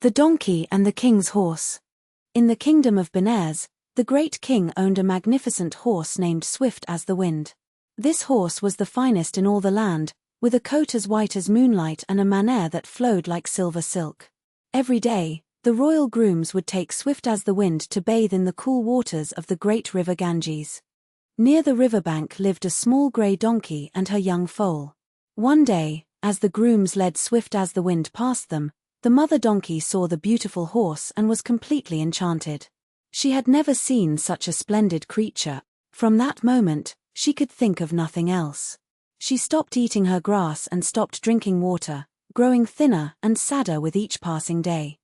The Donkey and the King's Horse. In the kingdom of Benares, the great king owned a magnificent horse named Swift as the Wind. This horse was the finest in all the land, with a coat as white as moonlight and a mane that flowed like silver silk. Every day, the royal grooms would take Swift as the Wind to bathe in the cool waters of the great river Ganges. Near the riverbank lived a small grey donkey and her young foal. One day, as the grooms led Swift as the Wind past them, the mother donkey saw the beautiful horse and was completely enchanted. She had never seen such a splendid creature. From that moment, she could think of nothing else. She stopped eating her grass and stopped drinking water, growing thinner and sadder with each passing day.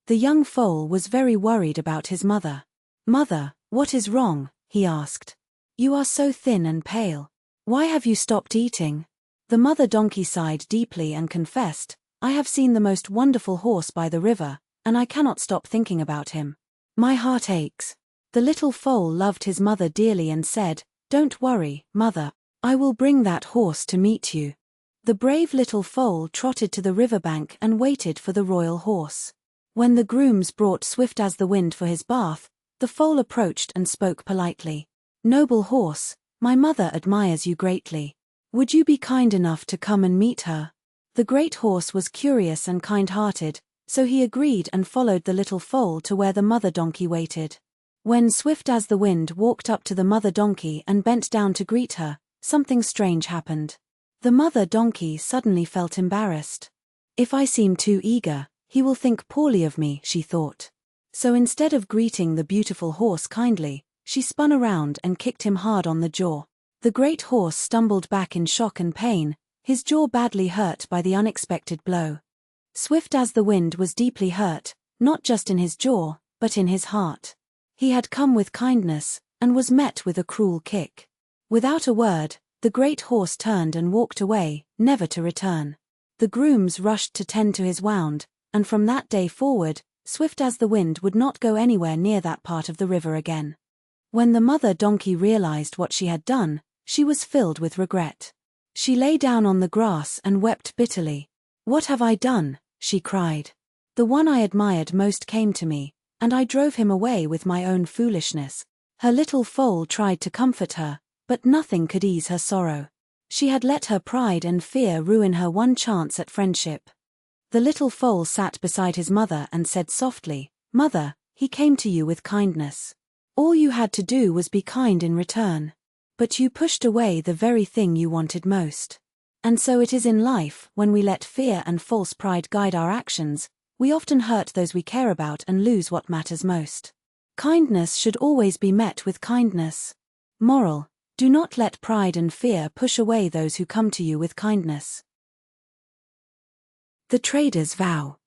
The young foal was very worried about his mother. "Mother, what is wrong?" he asked. "You are so thin and pale. Why have you stopped eating?" The mother donkey sighed deeply and confessed, "I have seen the most wonderful horse by the river, and I cannot stop thinking about him. My heart aches." The little foal loved his mother dearly and said, "Don't worry, mother. I will bring that horse to meet you." The brave little foal trotted to the riverbank and waited for the royal horse. When the grooms brought Swift as the Wind for his bath, the foal approached and spoke politely. "Noble horse, my mother admires you greatly. Would you be kind enough to come and meet her?" The great horse was curious and kind-hearted, so he agreed and followed the little foal to where the mother donkey waited. When Swift as the Wind walked up to the mother donkey and bent down to greet her, something strange happened. The mother donkey suddenly felt embarrassed. "If I seem too eager, he will think poorly of me," she thought. So instead of greeting the beautiful horse kindly, she spun around and kicked him hard on the jaw. The great horse stumbled back in shock and pain, his jaw badly hurt by the unexpected blow. Swift as the Wind was deeply hurt, not just in his jaw, but in his heart. He had come with kindness, and was met with a cruel kick. Without a word, the great horse turned and walked away, never to return. The grooms rushed to tend to his wound, and from that day forward, Swift as the Wind would not go anywhere near that part of the river again. When the mother donkey realized what she had done, she was filled with regret. She lay down on the grass and wept bitterly. "What have I done?" she cried. "The one I admired most came to me, and I drove him away with my own foolishness." Her little foal tried to comfort her, but nothing could ease her sorrow. She had let her pride and fear ruin her one chance at friendship. The little foal sat beside his mother and said softly, "Mother, he came to you with kindness. All you had to do was be kind in return. But you pushed away the very thing you wanted most. And so it is in life, when we let fear and false pride guide our actions, we often hurt those we care about and lose what matters most. Kindness should always be met with kindness." Moral: do not let pride and fear push away those who come to you with kindness. The Trader's Vow.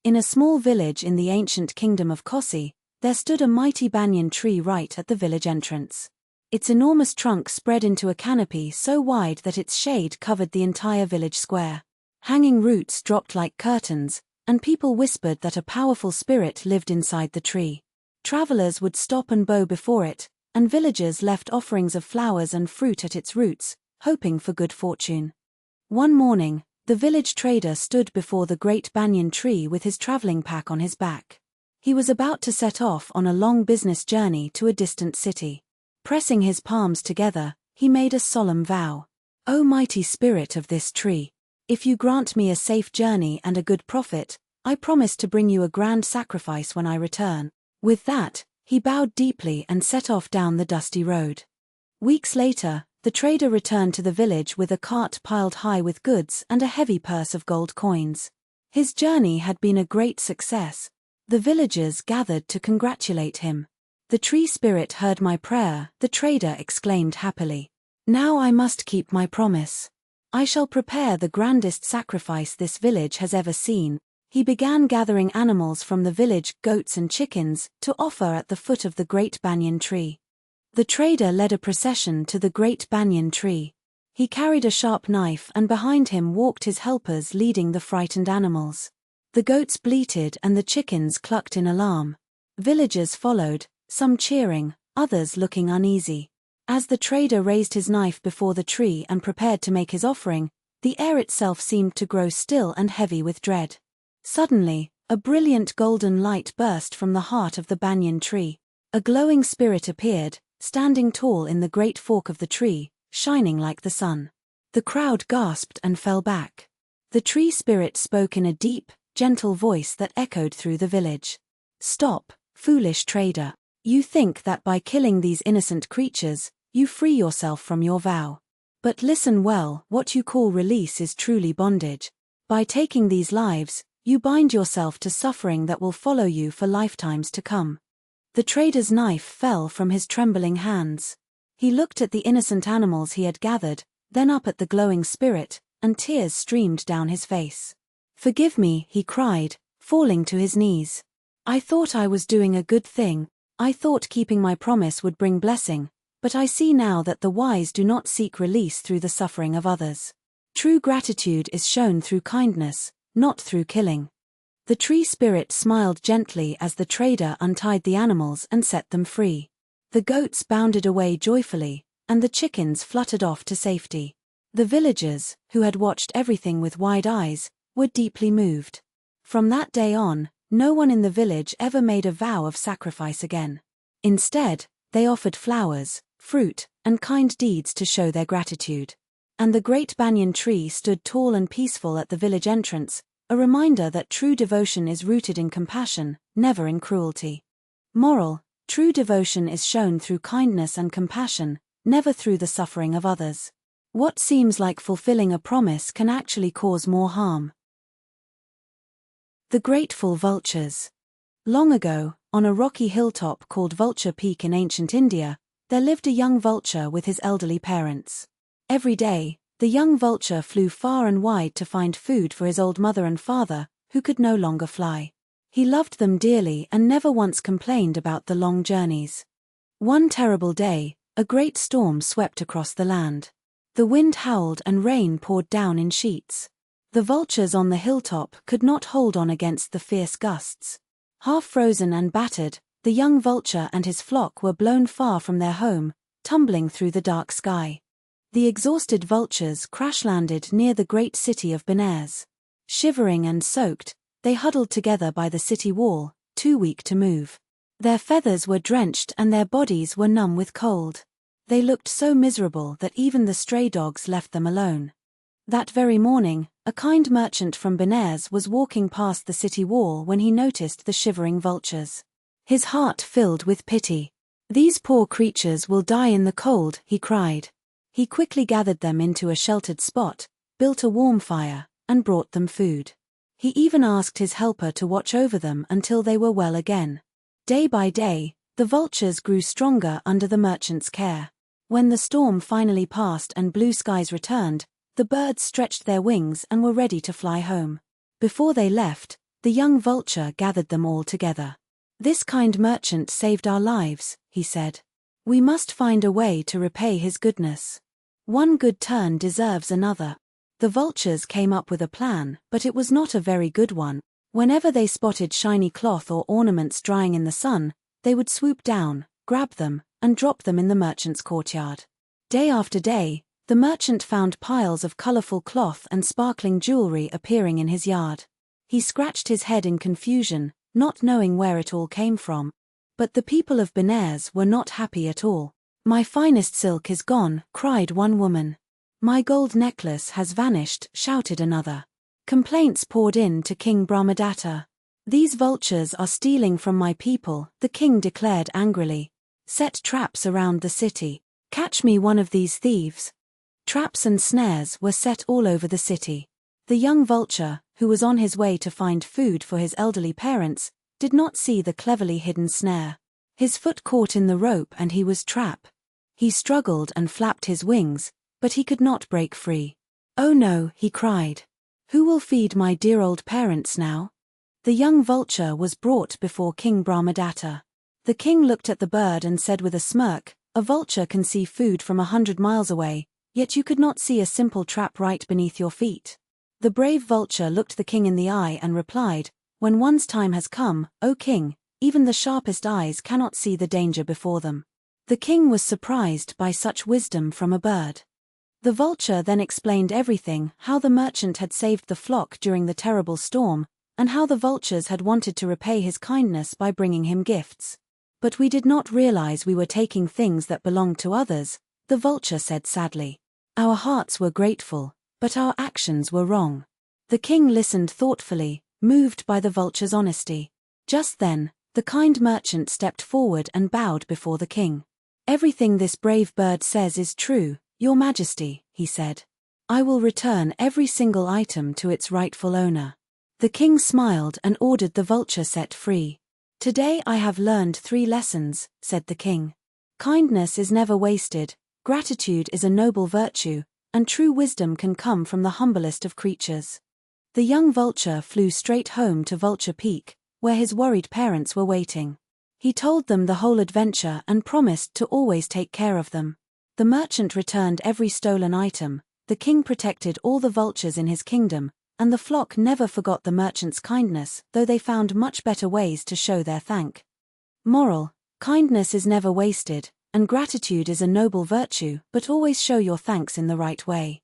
In a small village in the ancient kingdom of Kossi, there stood a mighty banyan tree right at the village entrance. Its enormous trunk spread into a canopy so wide that its shade covered the entire village square. Hanging roots dropped like curtains, and people whispered that a powerful spirit lived inside the tree. Travelers would stop and bow before it, and villagers left offerings of flowers and fruit at its roots, hoping for good fortune. One morning, the village trader stood before the great banyan tree with his traveling pack on his back. He was about to set off on a long business journey to a distant city. Pressing his palms together, he made a solemn vow. "O mighty spirit of this tree, if you grant me a safe journey and a good profit, I promise to bring you a grand sacrifice when I return." With that, he bowed deeply and set off down the dusty road. Weeks later, the trader returned to the village with a cart piled high with goods and a heavy purse of gold coins. His journey had been a great success. The villagers gathered to congratulate him. "The tree spirit heard my prayer," the trader exclaimed happily. "Now I must keep my promise. I shall prepare the grandest sacrifice this village has ever seen." He began gathering animals from the village, goats and chickens, to offer at the foot of the great banyan tree. The trader led a procession to the great banyan tree. He carried a sharp knife and behind him walked his helpers leading the frightened animals. The goats bleated and the chickens clucked in alarm. Villagers followed, some cheering, others looking uneasy. As the trader raised his knife before the tree and prepared to make his offering, the air itself seemed to grow still and heavy with dread. Suddenly, A brilliant golden light burst from the heart of the banyan tree. A glowing spirit appeared, standing tall in the great fork of the tree, shining like the sun. The crowd gasped and fell back. The tree spirit spoke in a deep, gentle voice that echoed through the village. "Stop, foolish trader. You think that by killing these innocent creatures, you free yourself from your vow. But listen well, what you call release is truly bondage. By taking these lives, you bind yourself to suffering that will follow you for lifetimes to come." The trader's knife fell from his trembling hands. He looked at the innocent animals he had gathered, then up at the glowing spirit, and tears streamed down his face. "Forgive me," he cried, falling to his knees. "I thought I was doing a good thing. I thought keeping my promise would bring blessing, but I see now that the wise do not seek release through the suffering of others. True gratitude is shown through kindness, not through killing." The tree spirit smiled gently as the trader untied the animals and set them free. The goats bounded away joyfully, and the chickens fluttered off to safety. The villagers, who had watched everything with wide eyes, were deeply moved. From that day on, no one in the village ever made a vow of sacrifice again. Instead, they offered flowers, fruit, and kind deeds to show their gratitude. And the great banyan tree stood tall and peaceful at the village entrance, a reminder that true devotion is rooted in compassion, never in cruelty. Moral: true devotion is shown through kindness and compassion, never through the suffering of others. What seems like fulfilling a promise can actually cause more harm. The Grateful Vultures. Long ago, on a rocky hilltop called Vulture Peak in ancient India, there lived a young vulture with his elderly parents. Every day, the young vulture flew far and wide to find food for his old mother and father, who could no longer fly. He loved them dearly and never once complained about the long journeys. One terrible day, a great storm swept across the land. The wind howled and rain poured down in sheets. The vultures on the hilltop could not hold on against the fierce gusts. Half frozen and battered, the young vulture and his flock were blown far from their home, tumbling through the dark sky. The exhausted vultures crash-landed near the great city of Benares. Shivering and soaked, they huddled together by the city wall, too weak to move. Their feathers were drenched and their bodies were numb with cold. They looked so miserable that even the stray dogs left them alone. That very morning, a kind merchant from Benares was walking past the city wall when he noticed the shivering vultures. His heart filled with pity. "These poor creatures will die in the cold," he cried. He quickly gathered them into a sheltered spot, built a warm fire, and brought them food. He even asked his helper to watch over them until they were well again. Day by day, the vultures grew stronger under the merchant's care. When the storm finally passed and blue skies returned, the birds stretched their wings and were ready to fly home. Before they left, the young vulture gathered them all together. "This kind merchant saved our lives," he said. "We must find a way to repay his goodness. One good turn deserves another." The vultures came up with a plan, but it was not a very good one. Whenever they spotted shiny cloth or ornaments drying in the sun, they would swoop down, grab them, and drop them in the merchant's courtyard. Day after day, the merchant found piles of colorful cloth and sparkling jewelry appearing in his yard. He scratched his head in confusion, not knowing where it all came from. But the people of Benares were not happy at all. "My finest silk is gone," cried one woman. "My gold necklace has vanished," shouted another. Complaints poured in to King Brahmadatta. "These vultures are stealing from my people," the king declared angrily. "Set traps around the city. Catch me one of these thieves." Traps and snares were set all over the city. The young vulture, who was on his way to find food for his elderly parents, did not see the cleverly hidden snare. His foot caught in the rope and he was trapped. He struggled and flapped his wings, but he could not break free. "Oh no," he cried. "Who will feed my dear old parents now?" The young vulture was brought before King Brahmadatta. The king looked at the bird and said with a smirk, "A vulture can see food from 100 miles away, yet you could not see a simple trap right beneath your feet." The brave vulture looked the king in the eye and replied, "When one's time has come, O king, even the sharpest eyes cannot see the danger before them." The king was surprised by such wisdom from a bird. The vulture then explained everything: how the merchant had saved the flock during the terrible storm, and how the vultures had wanted to repay his kindness by bringing him gifts. But we did not realize we were taking things that belonged to others, the vulture said sadly. Our hearts were grateful, but our actions were wrong. The king listened thoughtfully, moved by the vulture's honesty. Just then, the kind merchant stepped forward and bowed before the king. Everything this brave bird says is true, Your Majesty, he said. I will return every single item to its rightful owner. The king smiled and ordered the vulture set free. Today I have learned 3 lessons, said the king. Kindness is never wasted, gratitude is a noble virtue, and true wisdom can come from the humblest of creatures. The young vulture flew straight home to Vulture Peak, where his worried parents were waiting. He told them the whole adventure and promised to always take care of them. The merchant returned every stolen item, the king protected all the vultures in his kingdom, and the flock never forgot the merchant's kindness, though they found much better ways to show their thank. Moral: kindness is never wasted, and gratitude is a noble virtue, but always show your thanks in the right way.